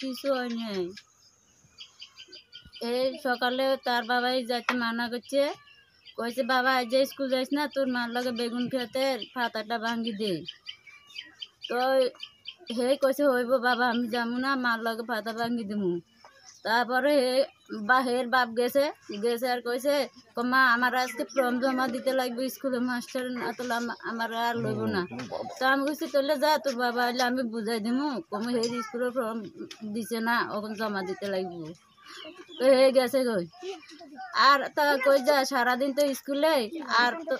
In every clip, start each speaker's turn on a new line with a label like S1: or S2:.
S1: কিছু হয় নাই। এই সকালে তার বাবাই যাইতে মানা করছে, কইছে বাবা আজ স্কুল যাইস না, তোর মার লগে বেগুন খেতে পাতাটা ভাঙ্গি দে। তো হে কইছে হইব বাবা, আমি যাবো না, মার লগে পাতা ভাঙ্গি দিমু। তারপরে হের বাপ গেছে আর কইছে মা আমার আজকে ফর্ম জমা দিতে লাগবে স্কুলে, মাস্টার না তোলে আমার আর লইব না। তো আমি কইছি তোলে যা, তোর বাবা আইলে আমি বুঝাই দিমু, কম হের স্কুলে ফর্ম দিছে না, ওখানে জমা দিতে লাগবে। তো হে গেছে কই, আর তা কই যা সারাদিন তো স্কুলে, আর তো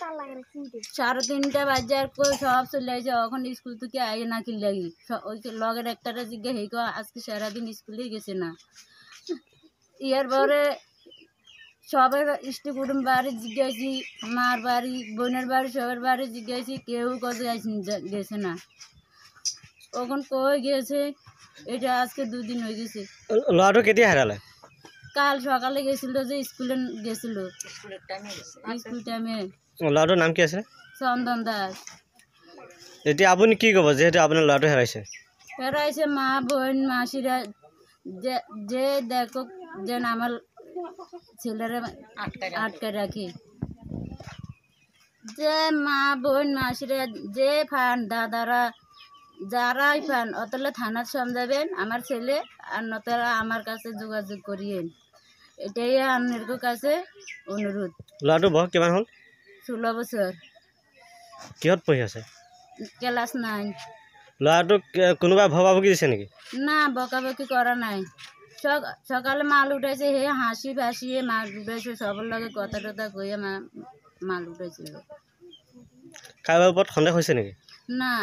S1: 3:30 বাজে আর কই সব চলে আইছে, এখন স্কুল থেকে আইয়ে না কি লাগি। ওই লগের একটারে জিজ্ঞে হেই আজকে সারাদিন স্কুলেই গেছে না। ইয়ার পরে সবের ইষ্টি কুটুম বাড়ি জিজ্ঞাসি, মার বাড়ি, বোনের বাড়ি, সবের বাড়ি জিজ্ঞাসি, কেউ কাছে গেছে না। ওখন কই গেছে, এটা আজকে 2 দিন হয়ে গেছে।
S2: লড়াটো কেতিয়া হারালে?
S1: কাল সকালে গেছিল, যে স্কুলে গেছিল, স্কুল টাইমে।
S2: লড়াটোর নাম কি আছে?
S1: চন্দন দাস।
S2: এতিয়া আপুনি কি ক'ব যেহেতু আপোনাৰ ল'ৰাটো
S1: হেরাইছে? মা বোন মাসিরা যে দেখো যেন আমার ছেলেরা আটকে রাখি, যে মা বোন মাসিরা যে ফান দাদারা যারাই ফান অতলে থানার সমঝাবেন আমার ছেলে, আর নতরা আমার কাছে যোগাযোগ করিয়েন, এটাই আপনার কাছে অনুরোধ।
S2: ল'ৰাটো বয়স কিমান হ'ল?
S1: 16 বছর।
S2: কিহত পঢ়ি আছে?
S1: ক্লাস 9।
S2: ল'ৰাটোক কোনোবাই ভবাভুকি দিছে নেকি?
S1: না, বকাবকি করা নাই। সকালে মাল উঠাইছে, হে হাসি ভাসিয়ে মাল উঠাইছে, সবার লগে কথা টথা কইয়া মাল উঠাইছিল।
S2: কাৰোবাৰ ওপৰত সন্দেহ হৈছে নেকি?
S1: না।